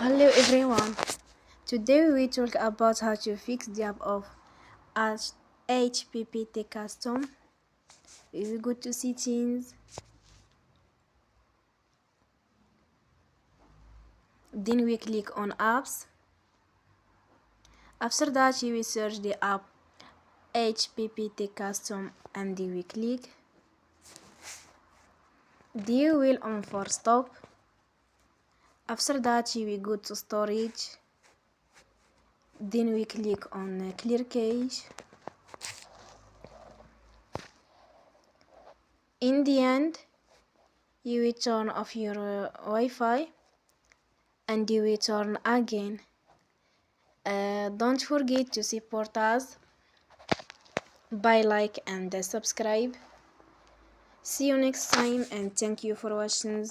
Hello everyone. Today we talk about how to fix the app of HPPT custom. We will go to settings. Then we click on apps. After that we will search the app HPPT custom and we click. Then we will on for stop. After that we will go to storage. Then we click on clear cache. In the end, you will turn off your Wi-Fi and you will turn again. Don't forget to support us by like and subscribe. See you next time and thank you for watching.